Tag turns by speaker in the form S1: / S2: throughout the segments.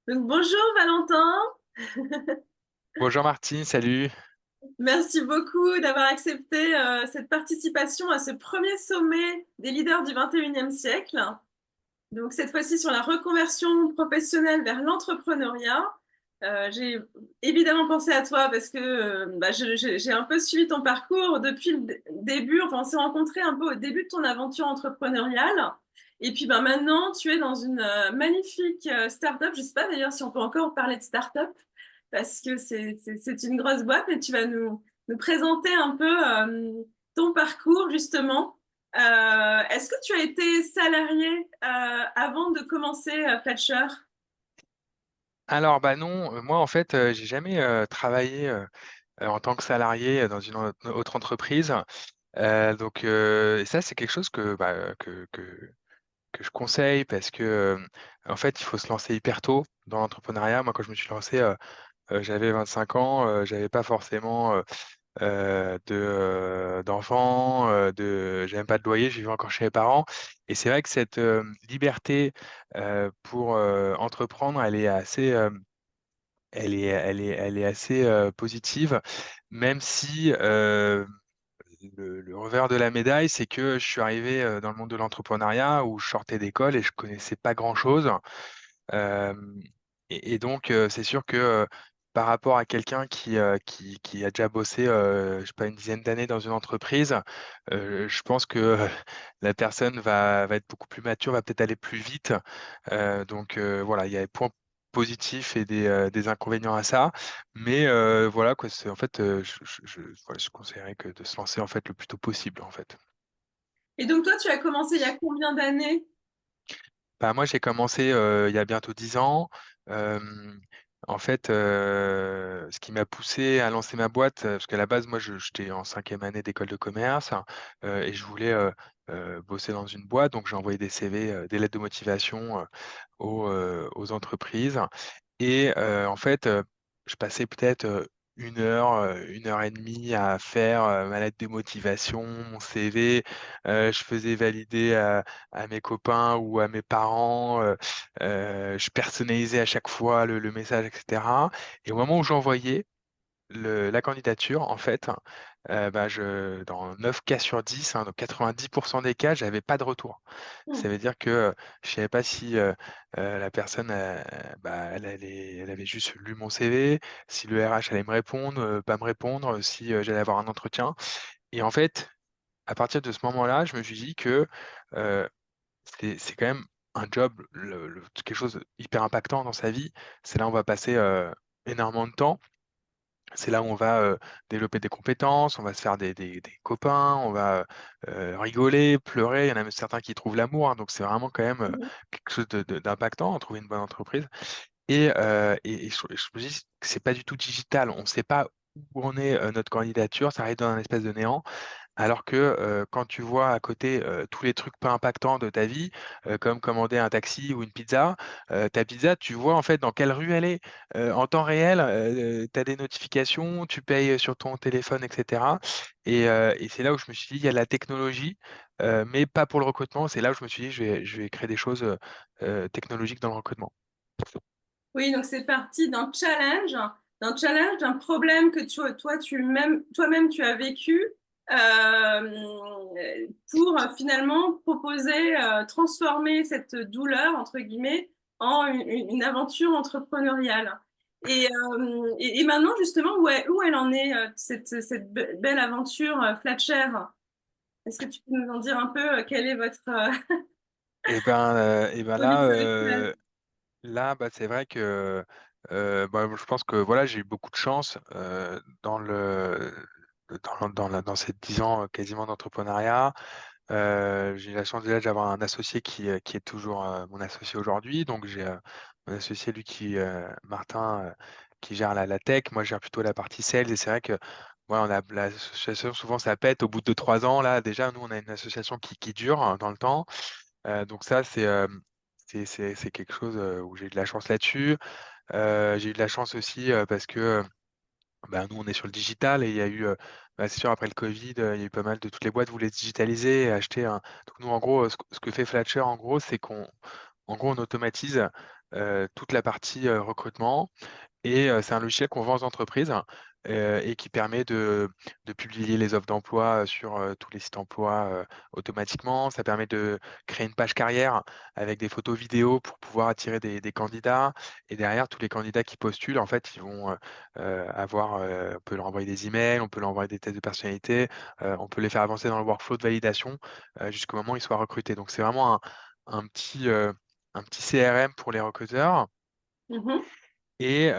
S1: Donc, bonjour Valentin,
S2: Bonjour Martine, salut.
S1: merci beaucoup d'avoir accepté cette participation à ce premier sommet des leaders du 21e siècle. Donc cette fois-ci sur la reconversion professionnelle vers l'entrepreneuriat. J'ai évidemment pensé à toi parce que j'ai un peu suivi ton parcours depuis le début. Enfin, on s'est rencontrés un peu au début de ton aventure entrepreneuriale. Et puis maintenant, tu es dans une magnifique start-up. Je ne sais pas d'ailleurs si on peut encore parler de start-up parce que c'est une grosse boîte, mais tu vas nous présenter un peu ton parcours justement. Est-ce que tu as été salarié avant de commencer Fletcher?
S2: Alors bah non, moi en fait, j'ai jamais travaillé en tant que salarié dans une autre entreprise. Et ça c'est quelque chose que je conseille parce que en fait il faut se lancer hyper tôt dans l'entrepreneuriat. Moi quand je me suis lancé, j'avais 25 ans, j'avais pas forcément d'enfants, j'avais même pas de loyer, je vivais encore chez mes parents. Et c'est vrai que cette liberté pour entreprendre, elle est assez positive, même si le revers de la médaille, c'est que je suis arrivé dans le monde de l'entrepreneuriat où je sortais d'école et je connaissais pas grand-chose. Euh, et donc, c'est sûr que par rapport à quelqu'un qui a déjà bossé, je sais pas, une dizaine d'années dans une entreprise, je pense que la personne va être beaucoup plus mature, va peut-être aller plus vite. Voilà, il y a des points positifs et des inconvénients à ça. Mais voilà, quoi, c'est en fait, voilà, je conseillerais que de se lancer en fait le plus tôt possible, en fait.
S1: Et donc toi, tu as commencé il y a combien d'années?
S2: Bah, moi, j'ai commencé il y a bientôt 10 ans. Euh, En fait, ce qui m'a poussé à lancer ma boîte, parce qu'à la base, moi, j'étais en cinquième année d'école de commerce et je voulais bosser dans une boîte. Donc, j'ai envoyé des CV, des lettres de motivation aux entreprises. Et en fait, je passais peut-être une heure et demie à faire ma lettre de motivation, mon CV. Je faisais valider à mes copains ou à mes parents. Je personnalisais à chaque fois le message, etc. Et au moment où j'envoyais la candidature, en fait, dans 9 cas sur 10, hein, donc 90% des cas, j'avais pas de retour.
S1: Hmm.
S2: Ça veut dire que je savais pas si la personne, elle avait juste lu mon CV, si le RH allait me répondre, pas me répondre, si j'allais avoir un entretien. Et en fait, à partir de ce moment-là, je me suis dit que euh, c'est quand même un job, quelque chose hyper impactant dans sa vie. C'est là où on va passer énormément de temps. C'est là où on va développer des compétences, on va se faire des copains, on va rigoler, pleurer. Il y en a même certains qui trouvent l'amour, hein. Donc c'est vraiment quand même quelque chose d'impactant, trouver une bonne entreprise. Et je me dis que c'est pas du tout digital. On ne sait pas où en est notre candidature, ça arrive dans un espèce de néant. Alors que quand tu vois à côté tous les trucs pas impactants de ta vie, comme commander un taxi ou une pizza, ta pizza, tu vois en fait dans quelle rue elle est en temps réel, tu as des notifications, tu payes sur ton téléphone, etc. Et c'est là où je me suis dit, il y a de la technologie, mais pas pour le recrutement. C'est là où je me suis dit, je vais créer des choses technologiques dans le recrutement.
S1: Oui, donc c'est parti d'un challenge, d'un problème que toi-même tu as vécu pour finalement proposer, transformer cette douleur entre guillemets en une aventure entrepreneuriale. Et maintenant justement où elle en est cette belle aventure Flatshare? Est-ce que tu peux nous en dire un peu quel est votre
S2: Et ben là,
S1: position actuelle?
S2: c'est vrai que je pense que voilà, j'ai eu beaucoup de chance dans ces 10 ans quasiment d'entrepreneuriat. J'ai eu la chance déjà d'avoir un associé qui est toujours mon associé aujourd'hui. Donc j'ai mon associé, lui, Martin, qui gère la tech. Moi, je gère plutôt la partie sales. Et c'est vrai que on a l'association, souvent ça pète au bout de 3 ans. Là, déjà, nous, on a une association qui dure hein, dans le temps. Donc ça, c'est quelque chose où j'ai eu de la chance là-dessus. J'ai eu de la chance aussi parce que nous, on est sur le digital et il y a eu, c'est sûr, après le Covid, il y a eu pas mal de toutes les boîtes voulaient se digitaliser et acheter un. Donc nous, en gros, ce que fait Fletcher, en gros, c'est en gros, on automatise. toute la partie, recrutement. Et c'est un logiciel qu'on vend aux entreprises, et qui permet de publier les offres d'emploi, sur, tous les sites emploi, automatiquement. Ça permet de créer une page carrière avec des photos vidéos pour pouvoir attirer des candidats, et derrière tous les candidats qui postulent, en fait, ils vont, avoir, on peut leur envoyer des emails, on peut leur envoyer des tests de personnalité, on peut les faire avancer dans le workflow de validation, jusqu'au moment où ils soient recrutés. Donc c'est vraiment un petit, un petit CRM pour les recruteurs.
S1: Mmh.
S2: Et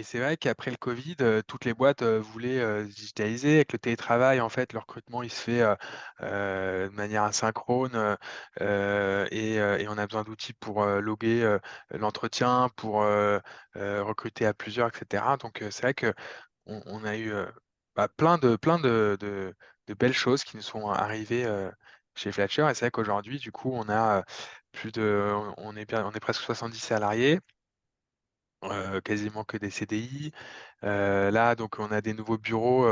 S2: c'est vrai qu'après le covid, toutes les boîtes, voulaient, se digitaliser. Avec le télétravail, en fait, le recrutement, il se fait, de manière asynchrone, et on a besoin d'outils pour, loguer, l'entretien, pour, recruter à plusieurs et cetera. Donc c'est vrai qu'on a eu, bah, plein de belles choses qui nous sont arrivées, chez Flatshare. Et c'est vrai qu'aujourd'hui, du coup, on a, plus de on est presque 70 salariés. Quasiment que des CDI. Là, donc on a des nouveaux bureaux,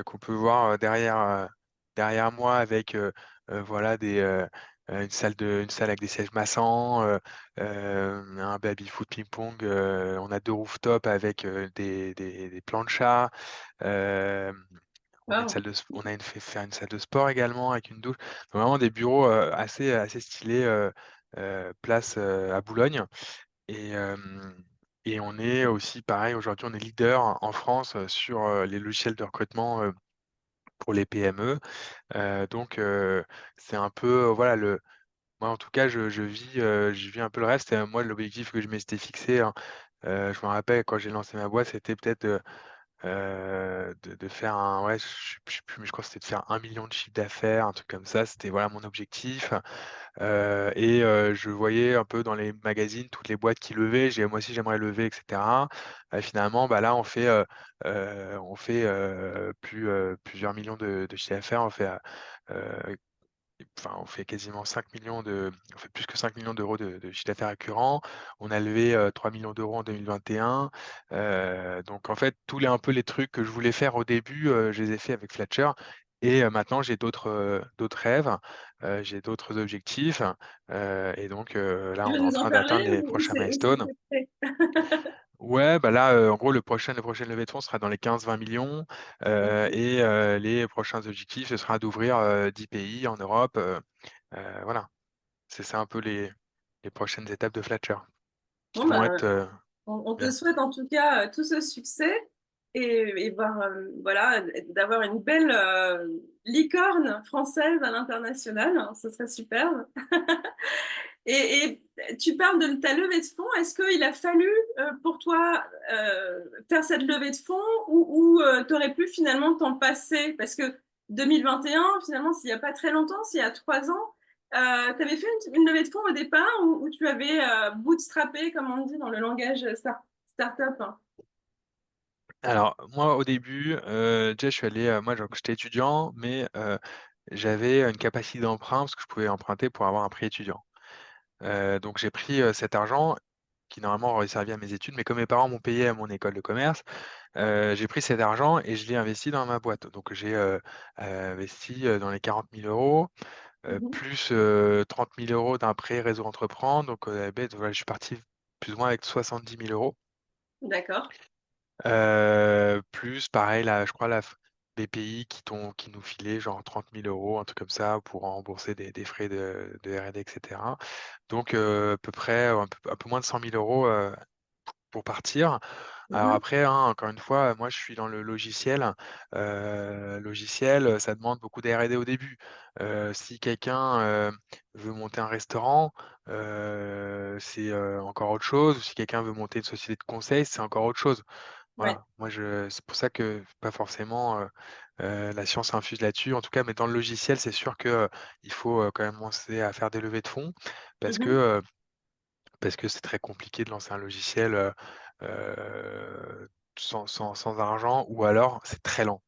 S2: qu'on peut voir, derrière moi avec, voilà une salle avec des sièges massants, un baby-foot ping-pong, on a 2 rooftops avec, des planchas, hem,
S1: Waouh!
S2: on a une fait faire une salle de sport également avec une douche. Vraiment des bureaux, assez stylés, place, à Boulogne. Et on est aussi pareil, aujourd'hui, on est leader en France, sur, les logiciels de recrutement, pour les PME. Donc c'est un peu, voilà, moi, en tout cas, je vis un peu le rêve. C'était, moi, l'objectif que je m'étais fixé, hein. Je me rappelle quand j'ai lancé ma boîte, c'était peut-être, de faire un, ouais, je sais plus, mais je crois que c'était de faire 1 million de chiffre d'affaires, un truc comme ça. C'était, voilà, mon objectif. Je voyais un peu dans les magazines toutes les boîtes qui levaient. J'ai Moi aussi j'aimerais lever et cetera. Finalement, bah, là plusieurs millions de chiffre d'affaires. On fait quasiment 5 millions on fait plus que 5 millions d'euros de chiffre d'affaires récurrent. On a levé, 3 000 000 € en 2021. Donc en fait, tous les un peu les trucs que je voulais faire au début, je les ai faits avec Flatcher. Et maintenant j'ai d'autres rêves, j'ai d'autres objectifs, et donc là,
S1: Tu
S2: on
S1: veux
S2: est en
S1: nous en
S2: train
S1: parler
S2: d'atteindre les
S1: ou
S2: prochains
S1: c'est
S2: milestones.
S1: secret?
S2: Ouais, bah, là, en gros, la prochaine levée de fonds sera dans les 15-20 millions, les prochains objectifs, ce sera d'ouvrir, 10 pays en Europe, voilà. C'est ça un peu les prochaines étapes de Flatcher, qui
S1: Bon,
S2: vont
S1: bah,
S2: être,
S1: on te
S2: bien.
S1: souhaite en tout cas tout ce succès et voir, voilà, d'avoir une belle licorne française à l'international. Hein, ce serait superbe. Et tu parles de ta levée de fonds. Est-ce qu'il a fallu pour toi faire cette levée de fonds ou tu aurais pu finalement t'en passer? Parce que 2021, finalement, s'il n'y a pas très longtemps, s'il y a 3 ans, tu avais fait une levée de fonds au départ où tu avais bootstrappé, comme on dit dans le langage startup.
S2: Alors moi, au début, déjà je suis allé, moi donc j'étais étudiant, mais j'avais une capacité d'emprunt parce que je pouvais emprunter pour avoir un prêt étudiant. Donc j'ai pris, cet argent qui normalement aurait servi à mes études, mais comme mes parents m'ont payé à mon école de commerce, j'ai pris cet argent et je l'ai investi dans ma boîte. Donc j'ai, investi, dans les 40 000 €,
S1: Mhm.
S2: plus, 30 000 € d'un prêt Réseau Entreprendre. Donc voilà, je suis parti plus ou moins avec 70 000 €.
S1: D'accord.
S2: Plus pareil, là, je crois la f BPI qui nous filait genre 30 000 €, un truc comme ça, pour rembourser des frais de R&D et cetera. Donc à peu près, un peu moins de 100 000 €, pour partir. Alors
S1: Mhm.
S2: après, hein, encore une fois, moi je suis dans le logiciel. Ça demande beaucoup de R&D au début. Si quelqu'un, veut monter un restaurant, c'est, encore autre chose. Ou si quelqu'un veut monter une société de conseil, c'est encore autre chose.
S1: Ouais.
S2: Voilà, moi c'est pour ça que pas forcément, la science infuse là-dessus. En tout cas, mais dans le logiciel, c'est sûr que, il faut, quand même penser à faire des levées de fonds parce que,
S1: Mhm.
S2: heu, parce que c'est très compliqué de lancer un logiciel, sans argent, ou alors c'est très lent.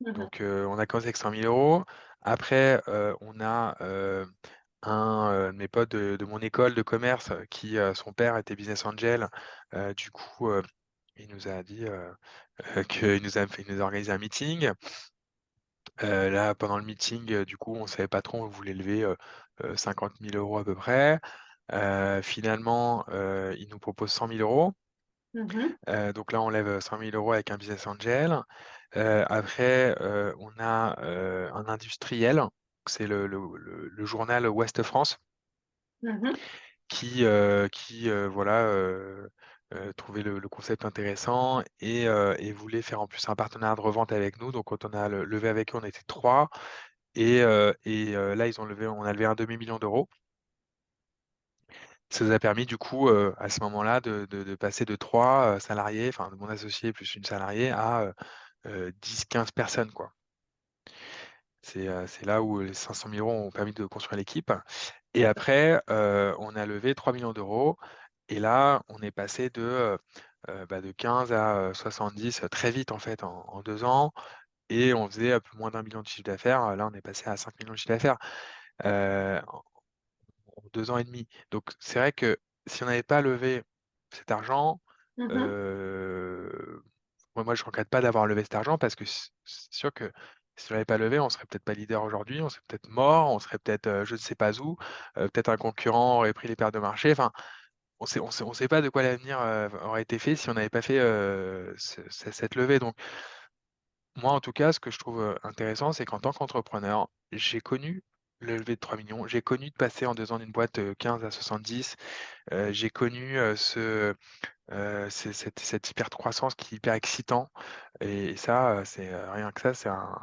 S1: Mhm.
S2: Donc on a commencé avec 100 000 €. Après, on a, un, de mes potes de mon école de commerce, qui, son père était business angel. Du coup, il nous a dit, qu'il nous a organisé un meeting. Là, pendant le meeting, du coup, on savait pas trop, on voulait lever, 50 000 € à peu près. Finalement, ils nous proposent 100 000 €.
S1: Mmh.
S2: Donc là, on lève 100 000 € avec un business angel. Après, on a, un industriel, c'est le journal Ouest France
S1: Mmh.
S2: qui voilà, trouvait le concept intéressant et voulait faire en plus un partenariat de revente avec nous. Donc quand on a levé avec eux, on était 3 et là, on a levé un demi-million d'euros. Ça nous a permis du coup, à ce moment-là de passer de 3 salariés, enfin de mon associé plus une salariée à, 10-15 personnes, quoi. C'est là où les 500 000 € ont permis de construire l'équipe et après, on a levé 3 millions d'euros et là, on est passé de 15 à, 70 très vite en fait en 2 ans et on faisait un peu moins d'1 million de chiffre d'affaires. Là, on est passé à 5 millions de chiffre d'affaires, en 2 ans et demi. Donc c'est vrai que si on n'avait pas levé cet argent,
S1: Mmh.
S2: heu, moi je regrette pas d'avoir levé cet argent parce que c'est sûr que si on l'avait pas levé, on serait peut-être pas leader aujourd'hui, on serait peut-être mort, on serait peut-être, je ne sais pas où, peut-être un concurrent aurait pris les parts de marché. Enfin, on sait pas de quoi l'avenir, aurait été fait si on n'avait pas fait, cette levée. Donc moi, en tout cas, ce que je trouve, intéressant, c'est qu'en tant qu'entrepreneur, j'ai connu le lever de 3 millions. J'ai connu de passer en 2 ans d'une boîte, 15 à 70. J'ai connu, cette hyper croissance qui est hyper excitant et ça, c'est, rien que ça, c'est un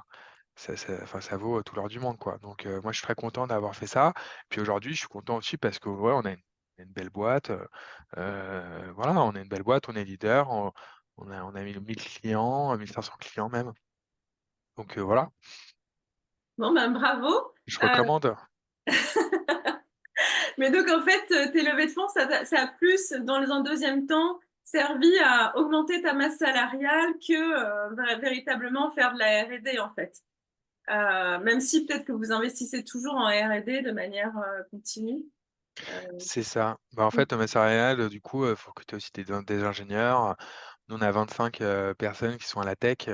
S2: ça enfin, ça vaut, tout l'or du monde, quoi. Donc moi, je suis très content d'avoir fait ça. Puis aujourd'hui, je suis content aussi parce que, ouais, on a une belle boîte, voilà, on a une belle boîte, on est leader, on a 1 000 clients, 1 500 clients même. Donc voilà,
S1: Bon, ben, bravo.
S2: je
S1: Heu,
S2: recommande.
S1: mais donc en fait, tes levées de fonds, ça a plus, dans un deuxième temps, servi à augmenter ta masse salariale que, véritablement faire de la R&D, en fait? Même si peut-être que vous investissez toujours en R&D de manière, continue? Heu,
S2: C'est ça. Bah, en
S1: mmh,
S2: fait, au Massareal, du coup, faut recruter aussi des ingénieurs. Nous, on a 25, personnes qui sont à la tech,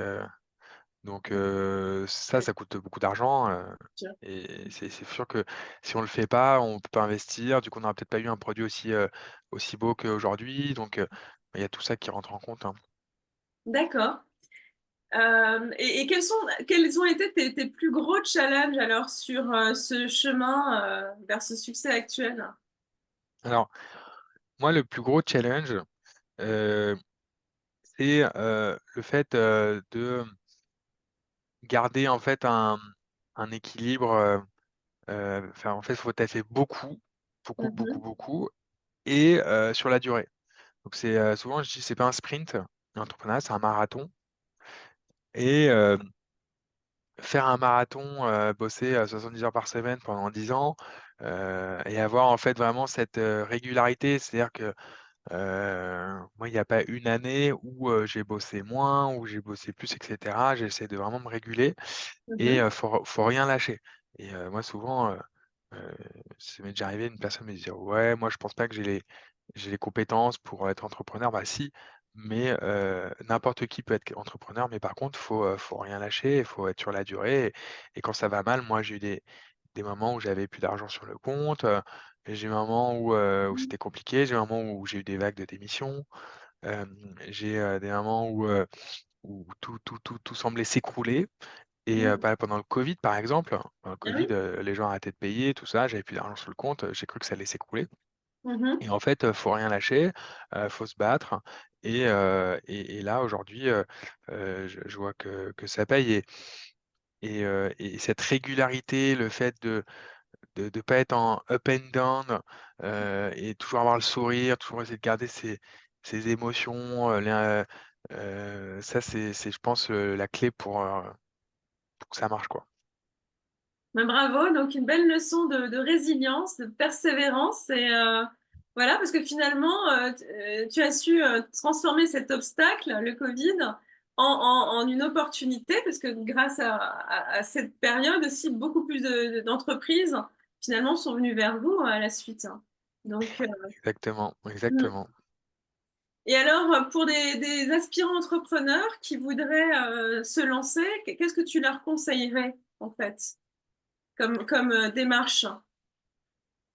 S2: donc ça,
S1: bien
S2: ça coûte beaucoup d'argent,
S1: sûr.
S2: et c'est sûr que si on le fait pas, on peut pas investir. Du coup, on n'aura peut-être pas eu un produit aussi beau qu'aujourd'hui. Donc il y a tout ça qui rentre en compte, hein.
S1: D'accord. Et quels ont été tes plus gros challenges alors sur, ce chemin, vers ce succès actuel?
S2: Alors, moi, le plus gros challenge, heu, c'est, le fait, de garder, en fait, un équilibre, enfin, en fait, il faut taffer beaucoup, beaucoup, beaucoup,
S1: Mmh.
S2: beaucoup et sur la durée. Donc c'est, souvent je dis: «C'est pas un sprint, l'entrepreneuriat, c'est un marathon» et faire un marathon, bosser, 70 heures par semaine pendant 10 ans, et avoir, en fait, vraiment cette, régularité. C'est-à-dire que, moi, il y a pas une année où, j'ai bossé moins, où j'ai bossé plus et cetera. J'essaie de vraiment me réguler et
S1: Mmh.
S2: faut rien lâcher et moi souvent, heu, ça m'est déjà arrivé, une personne me disait: «Ouais, moi je pense pas que j'ai les compétences pour être entrepreneur». Bah si, mais n'importe qui peut être entrepreneur, mais par contre faut rien lâcher, il faut être sur la durée et quand ça va mal, moi j'ai eu des moments où j'avais plus d'argent sur le compte, et j'ai eu un moment où
S1: Mmh.
S2: c'était compliqué, j'ai eu un moment où j'ai eu des vagues de démission, j'ai, des moments où tout semblait s'écrouler et
S1: Mmh.
S2: pendant le covid, par exemple, pendant le
S1: Ah
S2: covid,
S1: oui?
S2: les gens arrêtaient de payer, tout ça, j'avais plus d'argent sur le compte, j'ai cru que ça allait s'écrouler
S1: Mmh.
S2: et en fait, faut rien lâcher, faut se battre et là aujourd'hui, je vois que ça paye et cette régularité, le fait de pas être en up and down, et toujours avoir le sourire, toujours essayer de garder ses émotions, ça c'est je pense, la clé pour que ça marche, quoi.
S1: Bah, bravo, donc une belle leçon de résilience, de persévérance et voilà, parce que finalement, tu as su, transformer cet obstacle, le covid, en une opportunité parce que grâce à cette période aussi, beaucoup plus d'entreprises, finalement, sont venues vers vous à la suite, hein. Donc
S2: Exactement,
S1: mmh.
S2: exactement.
S1: Et alors, pour des aspirants entrepreneurs qui voudraient, se lancer, qu'est-ce que tu leur conseillerais, en fait, comme démarche?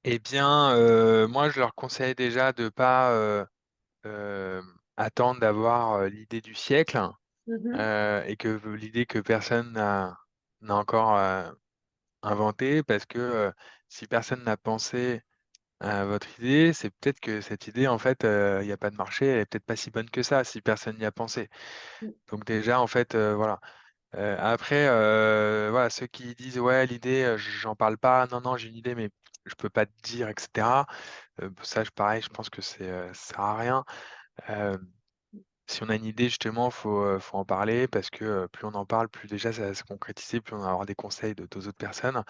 S2: Eh bien, moi, je leur conseille déjà de pas, attendre d'avoir, l'idée du siècle,
S1: Mhm.
S2: et que l'idée que personne n'a encore, inventée parce que, si personne n'a pensé à votre idée, c'est peut-être que cette idée, en fait, il y a pas de marché, elle est peut-être pas si bonne que ça si personne n'y a pensé. Donc déjà, en fait, voilà. Après, voilà, ceux qui disent: «Ouais, l'idée, j'en parle pas. Non, non, j'ai une idée, mais je peux pas te dire» et cetera. Ça, pareil, je pense que ça sert à rien. Hem, Si on a une idée, justement, faut en parler parce que, plus on en parle, plus déjà ça va se concrétiser, plus on va avoir des conseils de d'autres personnes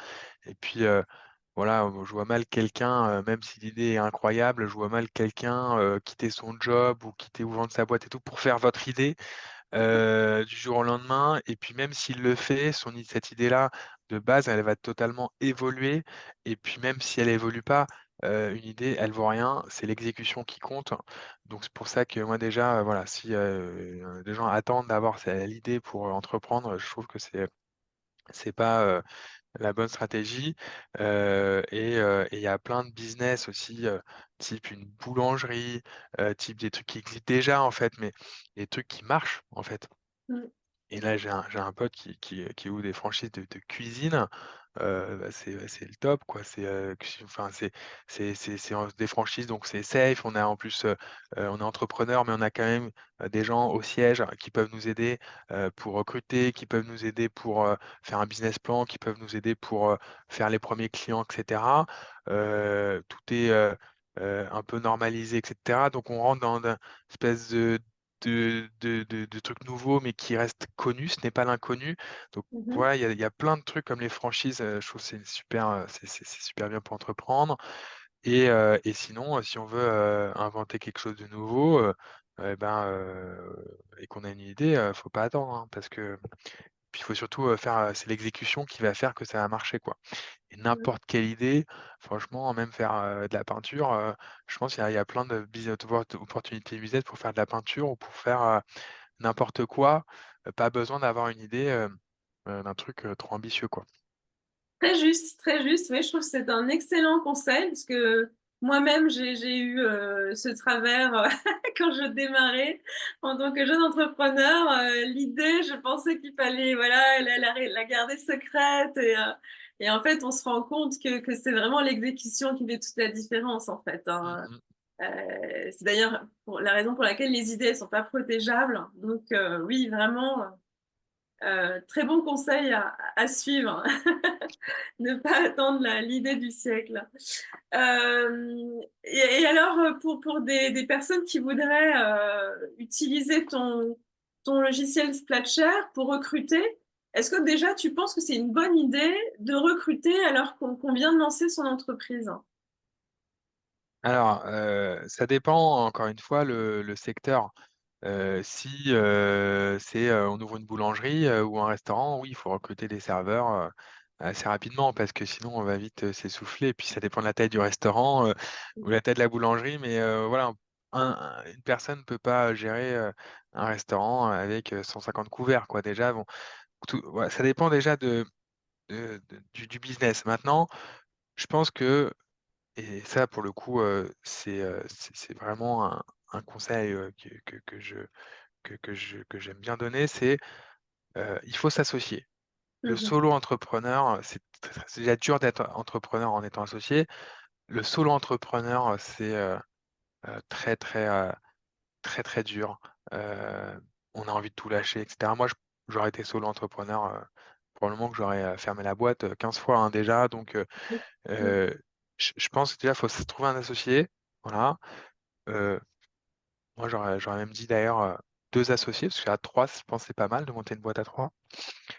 S2: et puis, voilà, je vois mal quelqu'un, même si l'idée est incroyable, je vois mal quelqu'un, quitter son job ou quitter ou vendre sa boîte et tout pour faire votre idée. Du jour au lendemain et puis même s'il le fait, cette idée-là, de base, elle va totalement évoluer et puis même si elle évolue pas, une idée, elle vaut rien, c'est l'exécution qui compte. Donc c'est pour ça que moi déjà, voilà, si, les gens attendent d'avoir l'idée pour, entreprendre, je trouve que c'est pas, la bonne stratégie, et il y a plein de business aussi, type une boulangerie, type des trucs qui existent déjà en fait, mais des trucs qui marchent en fait.
S1: Mhm.
S2: Et là, j'ai un pote qui ouvre des franchises de cuisine, bah, c'est le top quoi. Enfin c'est en des franchises donc c'est safe. On a en plus, on est entrepreneur, mais on a quand même, des gens au siège qui peuvent nous aider, pour recruter, qui peuvent nous aider pour, faire un business plan, qui peuvent nous aider pour, faire les premiers clients et cetera. Tout est, un peu normalisé et cetera. Donc on rentre dans un espèce de trucs nouveaux, mais qui restent connus, ce n'est pas l'inconnu. Donc
S1: Mhm.
S2: voilà, il y a plein de trucs comme les franchises, je trouve que c'est super, c'est super bien pour entreprendre et sinon, si on veut, inventer quelque chose de nouveau, et qu'on a une idée, faut pas attendre, hein, parce que puis il faut surtout, c'est l'exécution qui va faire que ça va marcher, quoi. Et
S1: Mhm.
S2: n'importe quelle idée, franchement, même faire, de la peinture, je pense qu'il y a plein de opportunités business pour faire de la peinture ou pour faire, n'importe quoi, pas besoin d'avoir une idée, d'un truc, trop ambitieux, quoi.
S1: Très juste, très juste. Oui, je trouve que c'est un excellent conseil parce que moi-même, j'ai eu ce travers quand je démarrais en tant que jeune entrepreneur. L'idée, je pensais qu'il fallait voilà, la garder secrète et en fait, on se rend compte que c'est vraiment l'exécution qui fait toute la différence en fait,
S2: Mmh
S1: hein.
S2: mh.
S1: C'est d'ailleurs pour la raison pour laquelle les idées ne sont pas protégeables. Donc oui, vraiment, très bon conseil à suivre. Ne pas attendre l'idée du siècle. Et alors, pour des personnes qui voudraient utiliser ton logiciel Splatshare pour recruter, est-ce que déjà tu penses que c'est une bonne idée de recruter alors qu'on vient de lancer son entreprise?
S2: Alors, ça dépend encore une fois le secteur. Si, on ouvre une boulangerie, ou un restaurant, oui, il faut recruter des serveurs, assez rapidement parce que sinon on va vite, s'essouffler et puis ça dépend de la taille du restaurant, ou la taille de la boulangerie mais voilà, une personne ne peut pas gérer, un restaurant avec, 150 couverts quoi. Déjà bon, voilà, ça dépend déjà du business. Maintenant, je pense que et ça pour le coup, c'est vraiment un conseil, que j'aime bien donner, c'est, il faut s'associer. Le
S1: Mmh.
S2: solo entrepreneur, c'est déjà dur d'être entrepreneur en étant associé. Le solo entrepreneur, c'est, très, très, très, très dur. On a envie de tout lâcher et cetera. Moi, j'aurais été solo entrepreneur, probablement que j'aurais, fermé la boîte, 15 fois, hein, déjà donc
S1: Mmh.
S2: je pense que déjà, il faut se trouver un associé, voilà. Heu, Moi, j'aurais même dit d'ailleurs, 2 associés, parce qu'à 3, je pense que c'est pas mal de monter une boîte à 3.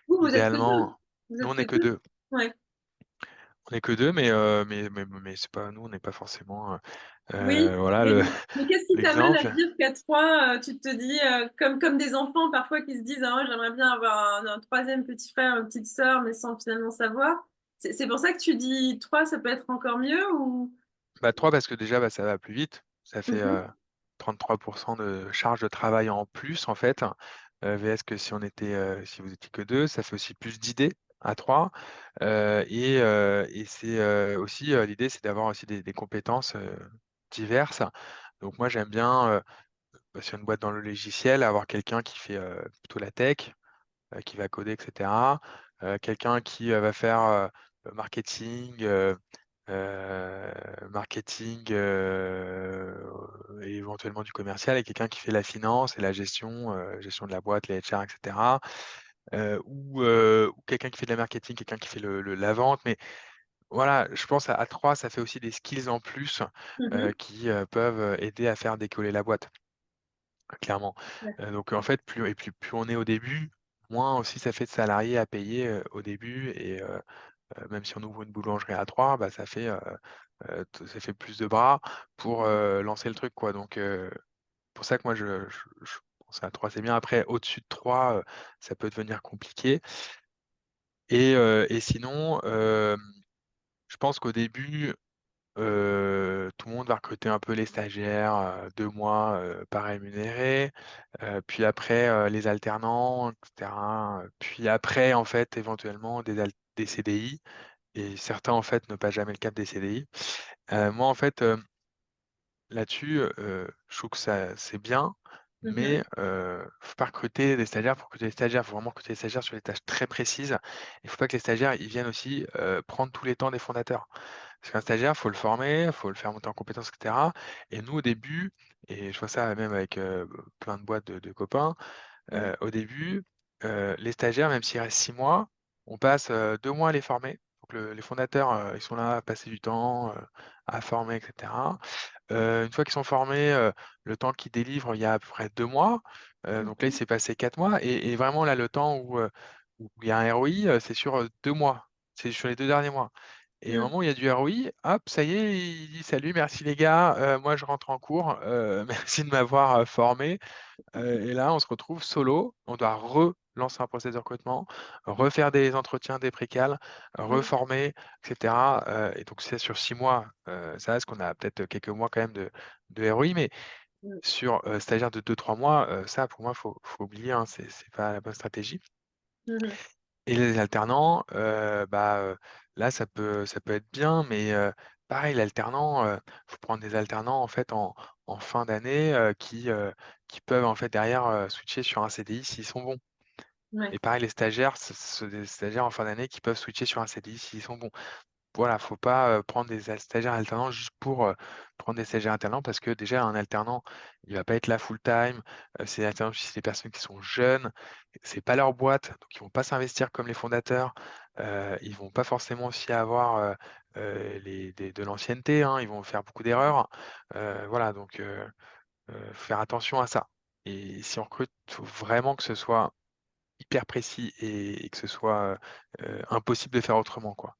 S1: Vous êtes que 2?
S2: Idéalement,
S1: Vous
S2: nous,
S1: êtes
S2: on
S1: que
S2: est que
S1: 2?
S2: 2.
S1: Ouais.
S2: On est que 2, mais c'est pas nous, on n'est pas forcément,
S1: Oui,
S2: voilà
S1: mais
S2: le
S1: mais qu'est-ce qui t'amène à
S2: l'exemple.
S1: dire qu'à 3, tu te dis, comme des enfants parfois qui se disent: «Ah ouais, j'aimerais bien avoir un 3e petit frère, une petite sœur», mais sans finalement savoir? C'est pour ça que tu dis 3, ça peut être encore mieux ou?
S2: Bah, 3 parce que déjà, bah, ça va plus vite. Ça fait,
S1: Mmh mh.
S2: 33 de charge de travail en plus, en fait, VS que si vous étiez que 2, ça fait aussi plus d'idées, à 3, et c'est, aussi, l'idée, c'est d'avoir aussi des compétences, diverses. Donc moi, j'aime bien, sur une boîte dans le logiciel, avoir quelqu'un qui fait, plutôt la tech, qui va coder et cetera. Quelqu'un qui, va faire, le marketing, heu, et éventuellement du commercial, et quelqu'un qui fait la finance et la gestion, gestion de la boîte, les HR et cetera. Ou quelqu'un qui fait de la marketing, quelqu'un qui fait la vente. Mais voilà, je pense à 3, ça fait aussi des skills en plus,
S1: Mmh.
S2: qui, peuvent, aider à faire décoller la boîte, clairement. Donc en fait, plus on est au début, moins aussi ça fait de salariés à payer, au début. Même si on ouvre une boulangerie à 3, bah, ça fait plus de bras pour, lancer le truc, quoi. Donc pour ça que moi je pense à 3 c'est bien. Après au-dessus de 3, ça peut devenir compliqué. Et sinon, je pense qu'au début, tout le monde va recruter un peu les stagiaires, 2 mois, pas rémunérés, puis après, les alternants et cetera, puis après, en fait, éventuellement des CDI, et certains, en fait, ne passent jamais le cap des CDI. Moi, en fait, là-dessus, je trouve que ça c'est bien,
S1: Mmh.
S2: mais faut pas recruter des stagiaires pour recruter des stagiaires. Faut vraiment recruter des stagiaires sur des tâches très précises. Il faut pas que les stagiaires, ils viennent aussi, prendre tous les temps des fondateurs. Parce qu'un stagiaire, faut le former, faut le faire monter en compétences et cetera. Et nous, au début, et je vois ça même avec, plein de boîtes de copains,
S1: Mmh.
S2: au début, les stagiaires, même s'ils restent 6 mois, on passe, 2 mois à les former. Donc les fondateurs, ils sont là à passer du temps, à former et cetera. Une fois qu'ils sont formés, le temps qu'ils délivrent, il y a à peu près 2 mois. Donc là, il
S1: Mmh.
S2: s'est passé 4 mois, et vraiment là, le temps où il y a un ROI, c'est sur, 2 mois. C'est sur les 2 derniers mois. Et au
S1: Mmh.
S2: moment où il y a du ROI, hop, ça y est, il dit: «Salut, merci les gars, moi je rentre en cours, merci de m'avoir, formé». Et là, on se retrouve solo, on doit relancer un process de recrutement, refaire des entretiens, des précales,
S1: Mmh.
S2: reformer et cetera. Et donc c'est sur 6 mois, ça reste qu'on a peut-être quelques mois quand même de ROI, mais
S1: Mmh.
S2: sur, stagiaire de 2-3 mois, ça pour moi, faut oublier, hein, c'est pas la bonne stratégie.
S1: Mmh.
S2: Et les alternants, là, ça peut être bien, mais pareil, l'alternant, faut prendre des alternants, en fait, en fin d'année, qui peuvent, en fait, derrière, switcher sur un CDI s'ils sont bons.
S1: Ouais.
S2: Et pareil, les stagiaires, ce sont des stagiaires en fin d'année qui peuvent switcher sur un CDI s'ils sont bons. Voilà, faut pas, prendre des stagiaires alternants juste pour, prendre des stagiaires alternants, parce que déjà un alternant, il va pas être là full time, c'est alternant c'est des personnes qui sont jeunes, c'est pas leur boîte, donc ils vont pas s'investir comme les fondateurs, ils vont pas forcément aussi avoir, les des de l'ancienneté, hein, ils vont faire beaucoup d'erreurs, voilà. Donc faire attention à ça. Et si on recrute, faut vraiment que ce soit hyper précis, et que ce soit, impossible de faire autrement, quoi.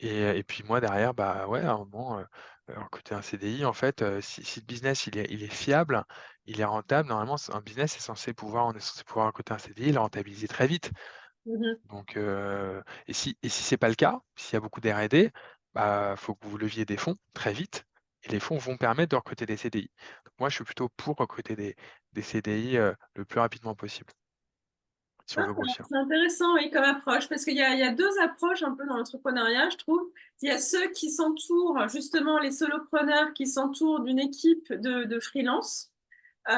S2: Et puis moi derrière, bah, ouais, à un moment, recruter un CDI, en fait, si le business il est fiable, il est rentable, normalement c'est un business on est censé pouvoir recruter un CDI et le rentabiliser très vite.
S1: Mmh.
S2: Donc et si c'est pas le cas, s'il y a beaucoup d'R&D, bah, faut que vous leviez des fonds très vite, et les fonds vont permettre de recruter des CDI. Donc moi je suis plutôt pour recruter des CDI, le plus rapidement possible, si
S1: Ah,
S2: on veut grossir.
S1: c'est intéressant, oui, comme approche, parce qu'il y a 2 approches un peu dans l'entrepreneuriat, je trouve. Il y a ceux qui s'entourent, justement, les solopreneurs qui s'entourent d'une équipe de freelance. Et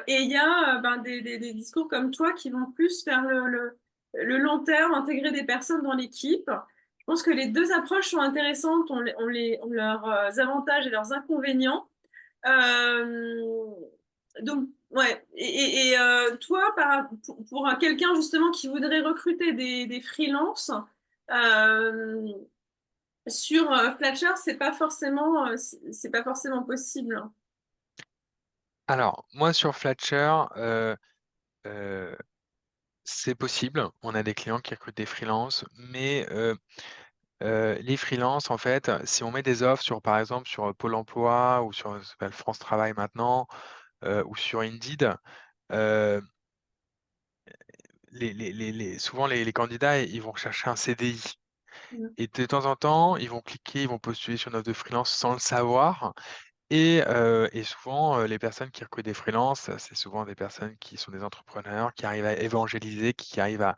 S1: il y a, ben, des discours comme toi qui vont plus vers le long terme, intégrer des personnes dans l'équipe. Je pense que les 2 approches sont intéressantes, ont leurs, avantages et leurs inconvénients. Hem, donc ouais, toi, pour quelqu'un justement qui voudrait recruter des freelances, hem, sur, Flatshare, c'est pas forcément possible.
S2: Alors moi sur Flatshare, heu, c'est possible. On a des clients qui recrutent des freelances, mais les freelances, en fait, si on met des offres sur, par exemple, sur, Pôle emploi, ou sur, ça s'appelle France Travail maintenant, ou sur Indeed, heu, les souvent les candidats, ils vont rechercher un CDI,
S1: Mmh.
S2: et de temps en temps, ils vont cliquer, ils vont postuler sur une offre de freelance sans le savoir. Et souvent, les personnes qui recrutent des freelances, c'est souvent des personnes qui sont des entrepreneurs, qui arrivent à évangéliser, qui arrivent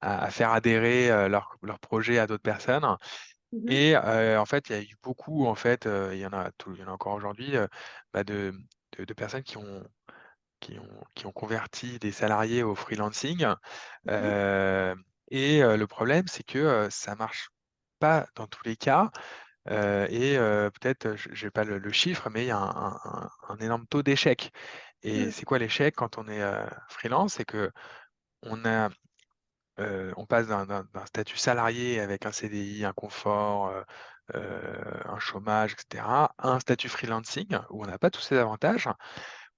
S2: à faire adhérer, leur projet à d'autres personnes.
S1: Mmh.
S2: Et en fait, il y a eu beaucoup en fait, il y en a encore aujourd'hui, bah, de personnes qui ont converti des salariés au freelancing.
S1: Mmh.
S2: Hem Le problème, c'est que, ça marche pas dans tous les cas, peut-être, je j'ai pas le chiffre, mais il y a un énorme taux d'échec. Et
S1: Mmh.
S2: c'est quoi l'échec quand on est, freelance? C'est qu'on a, on passe d'un statut salarié avec un CDI, un confort, un chômage et cetera, à un statut freelancing où on n'a pas tous ces avantages,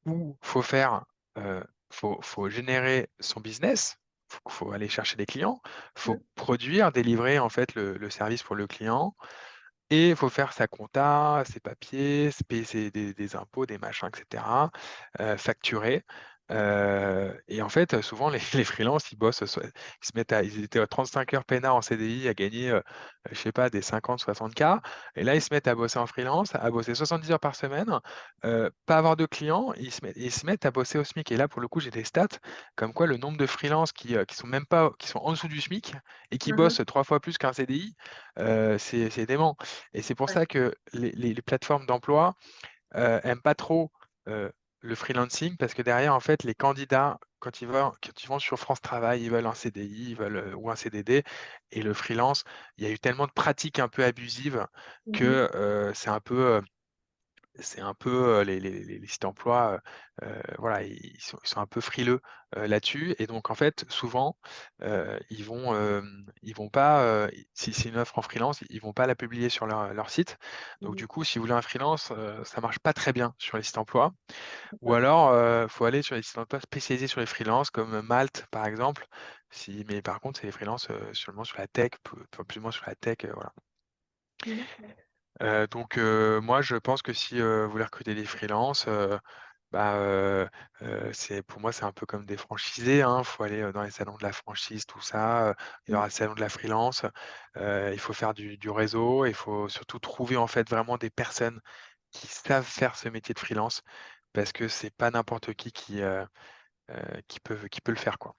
S2: où faut générer son business, faut aller chercher des clients, faut
S1: Mmh.
S2: produire, délivrer en fait le service pour le client, et il faut faire sa compta, ses papiers, se payer des impôts, des machins et cetera, facturer, et en fait, souvent les les freelances, ils bossent ils étaient à 35 heures peinards en CDI à gagner, je sais pas, des 50-60 K, et là, ils se mettent à bosser en freelance, à bosser 70 heures par semaine, pas avoir de clients, ils se mettent à bosser au SMIC. Et là, pour le coup, j'ai des stats comme quoi le nombre de freelances qui sont même pas qui sont en dessous du SMIC et qui
S1: Mmh.
S2: bossent 3 fois plus qu'un CDI, c'est dément. Et c'est pour
S1: Ouais.
S2: ça que les plateformes d'emploi, aiment pas trop, heu, le freelancing, parce que derrière, en fait, les candidats, quand ils vont sur France Travail, ils veulent un CDI, ils veulent, ou un CDD. Et le freelance, il y a eu tellement de pratiques un peu abusives
S1: Mmh.
S2: que, c'est un peu, les sites d'emploi, voilà, ils sont un peu frileux, là-dessus. Et donc en fait, souvent, ils vont pas, si c'est une offre en freelance, ils vont pas la publier sur leur site. Donc
S1: Mmh.
S2: du coup, si vous voulez un freelance, ça marche pas très bien sur les sites d'emploi. Ou
S1: D'accord.
S2: alors, faut aller sur les sites d'emploi spécialisés sur les freelances comme Malte, par exemple. Mais par contre, c'est les freelances, seulement sur la tech, enfin plus ou moins sur la tech, voilà.
S1: D'accord.
S2: Moi, je pense que si, vous voulez recruter des freelances, bah, c'est pour moi, c'est un peu comme des franchisés, hein. Faut aller, dans les salons de la franchise, tout ça, il y
S1: Mmh.
S2: aura le salon de la freelance, il faut faire du réseau, il faut surtout trouver, en fait, vraiment des personnes qui savent faire ce métier de freelance, parce que c'est pas n'importe qui peut le faire, quoi.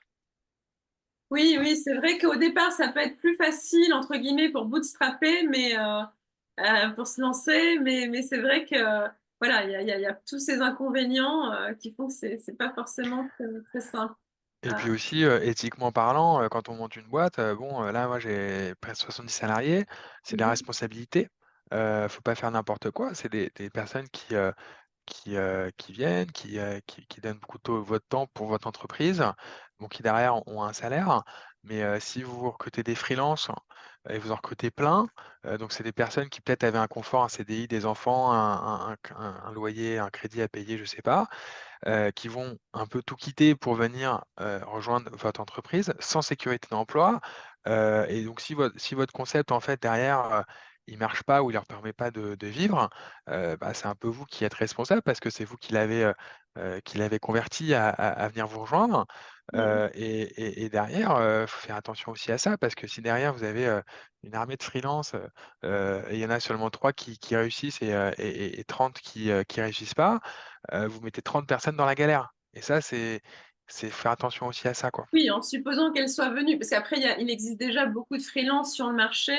S1: Oui, oui, c'est vrai qu'au départ, ça peut être «plus facile» entre guillemets pour bootstrapper, mais pour se lancer, mais c'est vrai que, voilà, il y a tous ces inconvénients, qui font que c'est pas forcément très très simple.
S2: Et puis
S1: Ah.
S2: aussi, éthiquement parlant, quand on monte une boîte, bon, là, moi, j'ai presque 70 salariés, c'est de la
S1: Mmh.
S2: responsabilité, faut pas faire n'importe quoi. C'est des personnes qui viennent, qui donnent beaucoup de votre temps pour votre entreprise, bon, qui derrière ont un salaire. Mais si vous recrutez des freelances et vous en recrutez plein, donc c'est des personnes qui peut-être avaient un confort, un CDI, des enfants, un loyer, un crédit à payer, je sais pas, qui vont un peu tout quitter pour venir, rejoindre votre entreprise sans sécurité d'emploi. Et donc si votre concept, en fait, derrière, il marche pas ou il leur permet pas de vivre, bah, c'est un peu vous qui êtes responsable, parce que c'est vous qui l'avez converti à venir vous rejoindre.
S1: Mmh.
S2: Derrière, faut faire attention aussi à ça, parce que si derrière vous avez, une armée de freelance, et il y en a seulement 3 qui réussissent, et 30 qui réussissent pas, vous mettez 30 personnes dans la galère. Et ça, c'est faire attention aussi à ça, quoi.
S1: Oui, en supposant qu'elle soit venue, parce qu'après il existe déjà beaucoup de freelance sur le marché,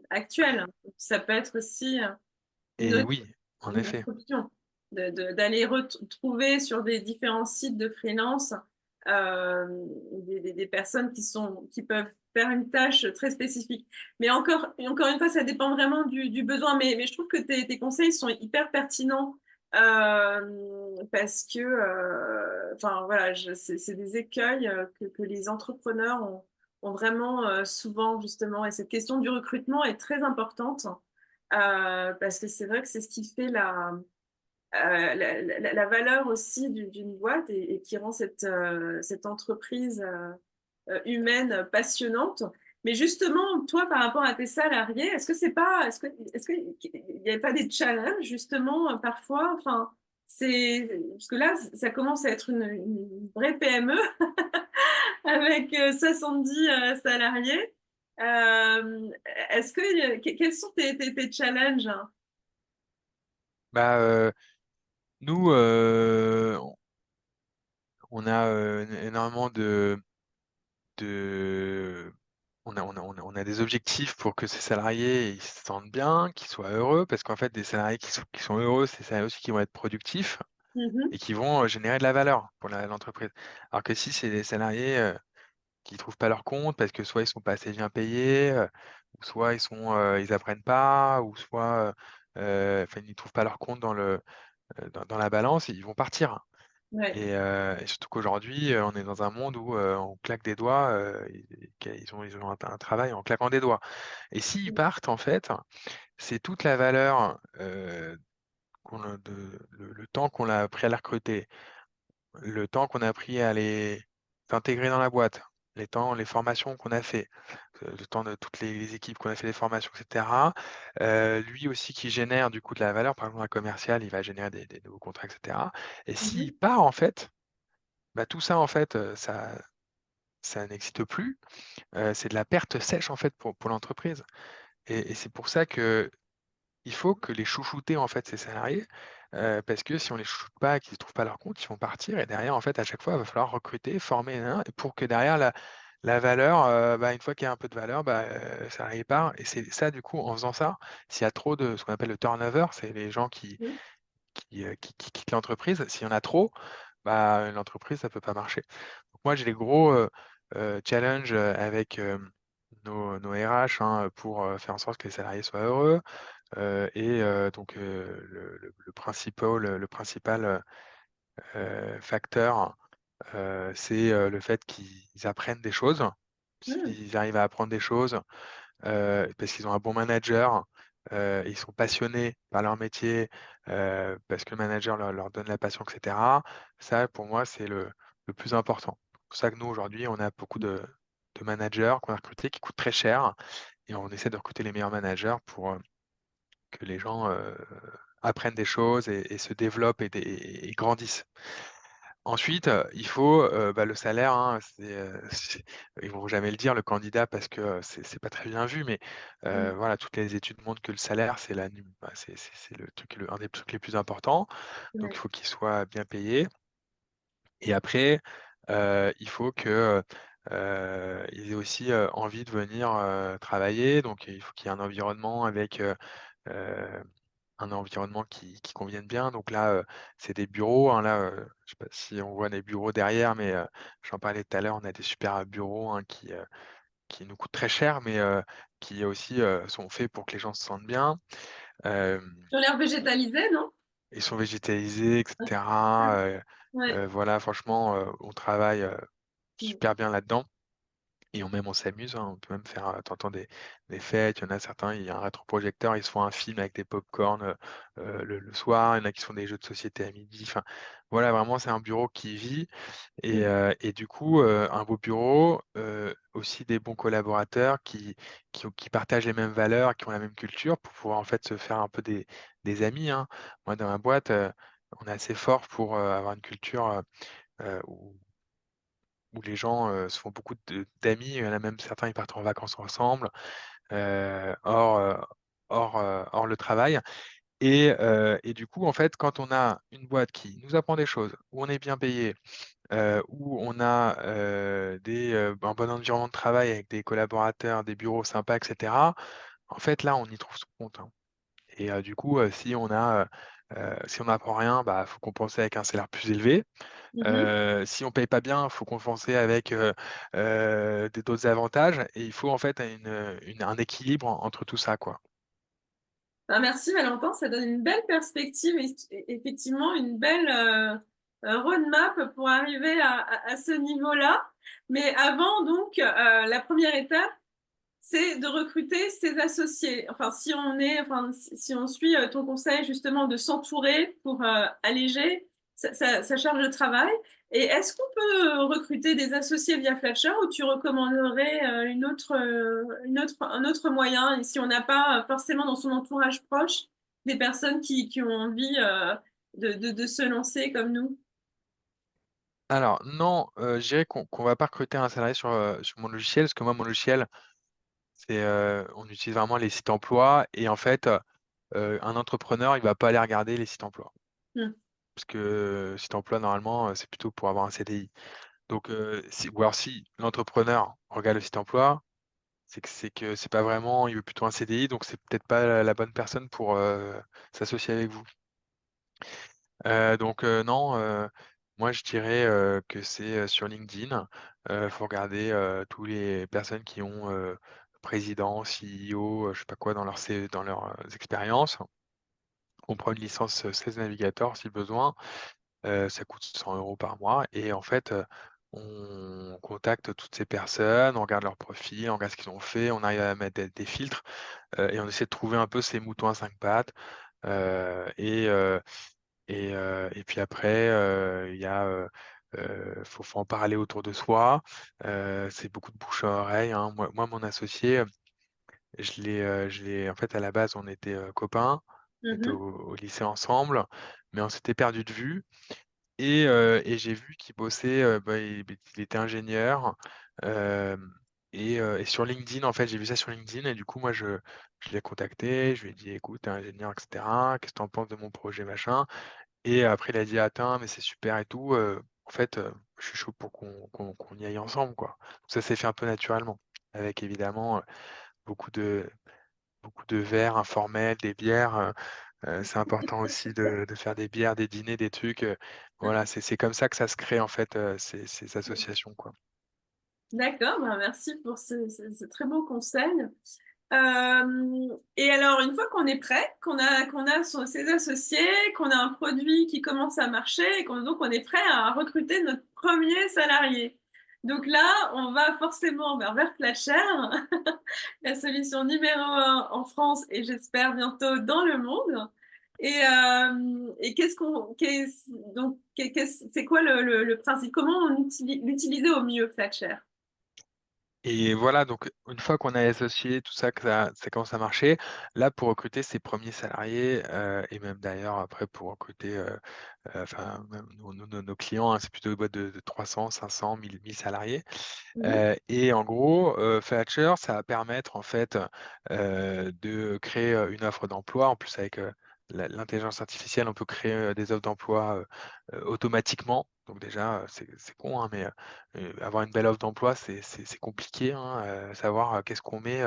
S1: actuel. Ça peut être aussi, une
S2: Et
S1: autre
S2: oui, en
S1: une autre
S2: effet.
S1: option d'aller trouver sur des différents sites de freelance, des personnes qui peuvent faire une tâche très spécifique. Mais encore une fois, ça dépend vraiment du besoin. Mais je trouve que tes conseils sont hyper pertinents, parce que, enfin voilà, c'est des écueils, que les entrepreneurs ont vraiment, souvent justement. Et cette question du recrutement est très importante, parce que c'est vrai que c'est ce qui fait la valeur aussi d'une boîte, et qui rend cette entreprise, humaine passionnante. Mais justement, toi, par rapport à tes salariés, est-ce qu'il n'y avait pas des challenges justement, parfois? Enfin, parce que là, ça commence à être une vraie PME avec 70 salariés. Est-ce quels sont tes challenges?
S2: Bah, nous, on a, énormément de on a des objectifs pour que ces salariés, ils se sentent bien, qu'ils soient heureux, parce qu'en fait, des salariés qui sont heureux, c'est des salariés aussi qui vont être productifs
S1: Mmh.
S2: et qui vont, générer de la valeur pour l'entreprise. Alors que si c'est des salariés, qui trouvent pas leur compte parce que soit ils sont pas assez bien payés, ou soit ils apprennent pas, ou soit, enfin, ils trouvent pas leur compte dans la balance, ils vont partir.
S1: Ouais.
S2: Et surtout qu'aujourd'hui, on est dans un monde où, on claque des doigts, ils ont un travail en claquant des doigts. Et s'ils
S1: Mmh.
S2: partent, en fait, c'est toute la valeur, qu'on a le temps qu'on a pris à les recruter, le temps qu'on a pris à les intégrer dans la boîte, les formations qu'on a fait, le temps de toutes les équipes qu'on a fait des formations et cetera. Lui aussi qui génère du coup de la valeur, par exemple un commercial, il va générer des nouveaux contrats et cetera. Et s'il
S1: Mmh.
S2: part en fait, bah, tout ça en fait, ça n'existe plus. C'est de la perte sèche en fait pour l'entreprise. Et c'est pour ça que il faut que les chouchouter, en fait, ces salariés, parce que si on les chouchoute pas, qu'ils ne trouvent pas leur compte, ils vont partir et derrière, en fait, à chaque fois, il va falloir recruter, former, nin nin et pour que derrière la valeur, bah, une fois qu'il y a un peu de valeur, bah, le salarié part et c'est ça, du coup, en faisant ça, s'il y a trop de ce qu'on appelle le turnover, c'est les gens
S1: Mmh.
S2: qui quittent l'entreprise. S'il y en a trop, bah, l'entreprise, ça peut pas marcher. Donc moi, j'ai des gros, challenges, avec, nos RH, hein, pour, faire en sorte que les salariés soient heureux. Donc le principal, facteur, c'est, le fait qu'ils apprennent des choses.
S1: Mmh.
S2: S'ils arrivent à apprendre des choses, parce qu'ils ont un bon manager, ils sont passionnés par leur métier, parce que le manager leur donne la passion et cetera. Ça, pour moi, c'est le plus important. C'est pour ça que nous, aujourd'hui, on a beaucoup de managers qu'on a recrutés qui coûtent très cher et on essaie de recruter les meilleurs managers pour, que les gens, apprennent des choses et se développent et grandissent. Ensuite, il faut, bah, le salaire, hein, c'est ils vont jamais le dire, le candidat, parce que, c'est pas très bien vu, mais
S1: Mmh.
S2: voilà, toutes les études montrent que le salaire, c'est un des trucs les plus importants, donc il
S1: Ouais.
S2: faut qu'il soit bien payé et après, il faut que, ils aient aussi, envie de venir, travailler, donc il faut qu'il y ait heu un environnement qui convienne bien. Donc là, c'est des bureaux, hein, là, je sais pas si on voit les bureaux derrière, mais j'en parlais tout à l'heure, on a des super bureaux, hein, qui nous coûtent très cher, mais qui aussi, sont faits pour que les gens se sentent bien. Hem,
S1: Ils ont l'air végétalisés, non?
S2: Ils sont végétalisés et
S1: Ouais.
S2: cetera,
S1: Ouais.
S2: voilà, franchement, on travaille,
S1: Mmh.
S2: super bien là-dedans. Et on s'amuse, hein, on peut même faire, tu des fêtes. Il y en a certains, il y a un rétroprojecteur, ils se font un film avec des pop-corn, le soir. Il y en a qui se font des jeux de société à midi. Enfin, voilà, vraiment, c'est un bureau qui vit
S1: Mmh.
S2: et du coup, un beau bureau, aussi des bons collaborateurs qui partagent les mêmes valeurs, qui ont la même culture pour pouvoir, en fait, se faire un peu des amis, hein. Moi, dans ma boîte, on est assez fort pour, avoir une culture, où les gens, se font beaucoup d'amis. Il y en a même certains, ils partent en vacances ensemble, hors, hors le travail et du coup, en fait, quand on a une boîte qui nous apprend des choses, où on est bien payé, où on a, un bon environnement de travail avec des collaborateurs, des bureaux sympas et cetera, en fait, là, on y trouve son compte, hein. Et du coup, si on n'apprend rien, bah, faut compenser avec un salaire plus élevé.
S1: Mmh.
S2: Si on paye pas bien, il faut compenser avec, d'autres avantages et il faut en fait un équilibre entre tout ça, quoi.
S1: Bah, merci Valentin, ça donne une belle perspective et effectivement une belle, roadmap pour arriver à ce niveau-là. Mais avant donc, la première étape, c'est de recruter ses associés. Enfin, si on suit, ton conseil justement de s'entourer pour, alléger sa charge de travail. Et est-ce qu'on peut, recruter des associés via Flatshare ou tu recommanderais, un autre moyen? Et si on n'a pas, forcément dans son entourage proche des personnes qui ont envie, de se lancer comme nous?
S2: Alors non, je dirais qu'on va pas recruter un salarié sur mon logiciel, parce que moi mon logiciel, on utilise vraiment les sites emploi et en fait, un entrepreneur, il va pas aller regarder les sites emploi.
S1: Mmh.
S2: Parce que site emploi normalement, c'est plutôt pour avoir un CDI. Donc si ou alors si l'entrepreneur regarde le site emploi, c'est que c'est pas vraiment il veut plutôt un CDI, donc c'est peut-être pas la bonne personne pour, s'associer avec vous. Donc non, moi je dirais, que c'est, sur LinkedIn. Faut regarder, tous les personnes qui ont, président, CEO, je sais pas quoi dans dans leurs, expériences. On prend une licence, Sales Navigator si besoin, ça coûte 100 € par mois et en fait, on contacte toutes ces personnes, on regarde leur profil, on regarde ce qu'ils ont fait, on arrive à mettre des filtres, et on essaie de trouver un peu ces moutons à 5 pattes, heu et heu et puis après, il y a, faut en parler autour de soi, c'est beaucoup de bouche à oreille, hein. Moi mon associé, je l'ai en fait, à la base, on était, copains, on était
S1: Mmh.
S2: au lycée ensemble, mais on s'était perdu de vue et j'ai vu qu'il bossait, bah, il était ingénieur, hem et sur LinkedIn, en fait, j'ai vu ça sur LinkedIn et du coup, moi, je l'ai contacté, je lui ai dit: «Écoute, tu es ingénieur et cetera, qu'est-ce que tu en penses de mon projet, machin?» Et après il a dit: «Attends, mais c'est super et tout, en fait, je suis chaud pour qu'on y aille ensemble, quoi». Donc ça s'est fait un peu naturellement, avec évidemment, beaucoup de verres informels, des bières, c'est important aussi de faire des bières, des dîners, des trucs, voilà, c'est comme ça que ça se crée en fait, ces associations, quoi.
S1: D'accord, bah, merci pour ce très beau conseil. Et alors une fois qu'on est prêt, qu'on a son ses associés, qu'on a un produit qui commence à marcher et qu'on est prêt à recruter notre premier salarié. Donc là, on va forcément vers Flatshare, la solution numéro 1 en France et j'espère bientôt dans le monde. Et qu'est-ce qu'on qu'est-ce donc qu'est-ce c'est quoi le principe? Comment on l'utiliser au mieux, Flatshare?
S2: Et voilà, donc une fois qu'on a associé tout ça, que ça commence à marcher, là, pour recruter ses premiers salariés, et même d'ailleurs après pour recruter, enfin même nos clients, hein, c'est plutôt des boîtes de 300, 500, 1000 salariés.
S1: Mmh.
S2: Et en gros, Filature, ça va permettre en fait, de créer, une offre d'emploi. En plus avec, l'intelligence artificielle, on peut créer, des offres d'emploi, automatiquement. Donc déjà, c'est con, hein, mais, avoir une belle offre d'emploi, c'est compliqué, hein, savoir, qu'est-ce qu'on met,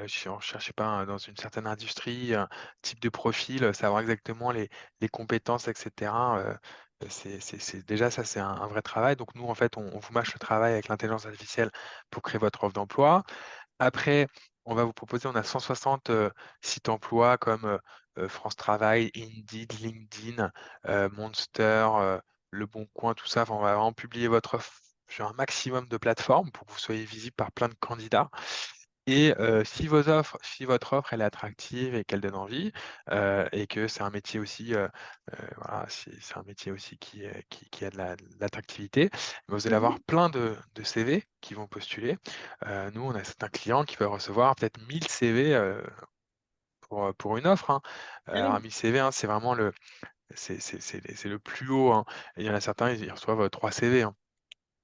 S2: si on cherche, je sais pas, dans une certaine industrie, un type de profil, savoir exactement les compétences et cetera, c'est déjà ça, c'est un vrai travail. Donc nous, en fait, on vous mâche le travail avec l'intelligence artificielle pour créer votre offre d'emploi. Après, on va vous proposer on a 160, sites emploi comme, France Travail, Indeed, LinkedIn, Monster, Leboncoin, tout ça. Enfin, on va vraiment publier votre offre sur un maximum de plateformes pour que vous soyez visible par plein de candidats. Et si votre offre elle est attractive et qu'elle donne envie, et que c'est un métier aussi, voilà, c'est un métier aussi qui a de l'attractivité, vous allez avoir
S1: Mmh.
S2: plein de CV qui vont postuler. Nous, on a certains clients qui peuvent recevoir peut-être 1000 CV, pour une offre, hein.
S1: Ah
S2: Alors
S1: oui.
S2: 1000 CV, hein, c'est vraiment c'est le plus haut, hein. Et il y en a certains, ils reçoivent, 3 CV, hein.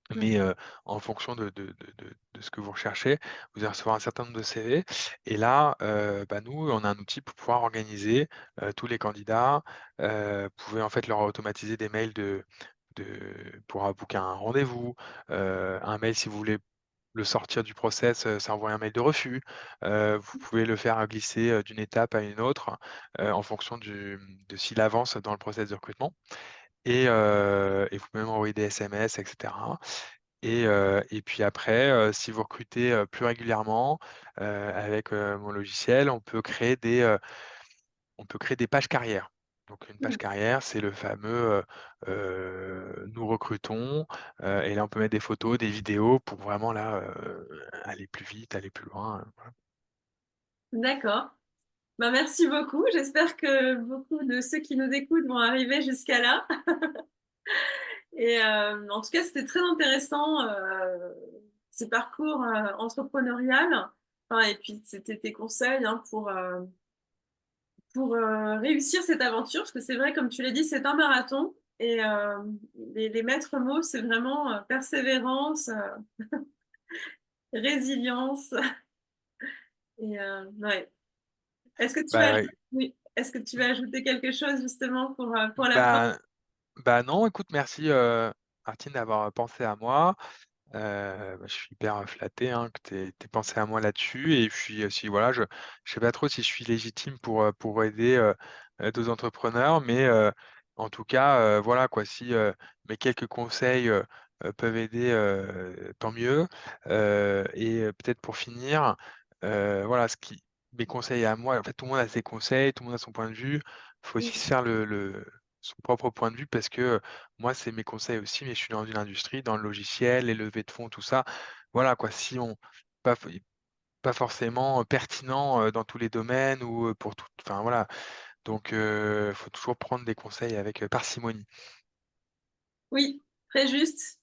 S1: Mmh.
S2: Mais, en fonction de ce que vous recherchez, vous allez recevoir un certain nombre de CV et là, bah, nous, on a un outil pour pouvoir organiser, tous les candidats. Vous pouvez en fait leur automatiser des mails pour, booker un rendez-vous, un mail si vous voulez le sortir du process, ça envoie un mail de refus. Vous pouvez le faire glisser, d'une étape à une autre, en fonction de s'il avance dans le process de recrutement et vous pouvez même envoyer des SMS et cetera. Et puis après, si vous recrutez, plus régulièrement, avec, mon logiciel, on peut créer des pages carrières. Donc une page
S1: Mmh.
S2: carrière, c'est le fameux, «Nous recrutons», et là on peut mettre des photos, des vidéos pour vraiment là, aller plus vite, aller plus loin, voilà.
S1: D'accord. Bah, merci beaucoup. J'espère que beaucoup de ceux qui nous écoutent vont arriver jusqu'à là. En tout cas, c'était très intéressant, ce parcours, entrepreneurial. Enfin et puis c'était tes conseils, hein, pour réussir cette aventure. Parce que c'est vrai, comme tu l'as dit, c'est un marathon et les maîtres mots, c'est vraiment, persévérance, résilience ouais. Est-ce que tu vas
S2: Bah, ouais,
S1: oui, est-ce que tu vas ajouter quelque chose justement pour la fin?
S2: bah non, écoute merci, Martine, d'avoir pensé à moi. Je suis hyper flatté, hein, que tu aies pensé à moi là-dessus et puis, si voilà, je sais pas trop si je suis légitime pour aider, d'autres entrepreneurs, mais, en tout cas, voilà quoi, si, mes quelques conseils, peuvent aider, tant mieux. Et peut-être pour finir, voilà, mes conseils à moi, en fait, tout le monde a ses conseils, tout le monde a son point de vue. Il faut aussi
S1: Oui,
S2: se faire son propre point de vue parce que, moi, c'est mes conseils aussi, mais je suis dans une industrie, dans le logiciel, les levées de fonds, tout ça. Voilà quoi, si on pas f pas forcément pertinent, dans tous les domaines ou, pour tout enfin voilà. Donc, faut toujours prendre des conseils avec, parcimonie.
S1: oui, très juste.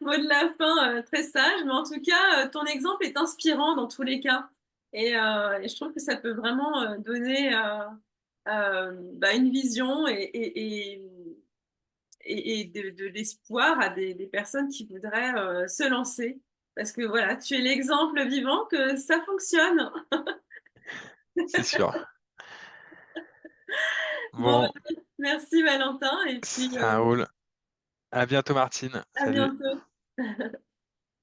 S1: Mot de la fin, très sage, mais en tout cas, ton exemple est inspirant dans tous les cas et je trouve que ça peut vraiment, donner, bah, une vision et de l'espoir à des personnes qui voudraient, se lancer. Parce que voilà, tu es l'exemple vivant que ça fonctionne.
S2: C'est sûr.
S1: Bon,
S2: Bon,
S1: bah, merci Valentin et puis,
S2: ça roule. À bientôt Martine.
S1: à
S2: Salut.
S1: bientôt.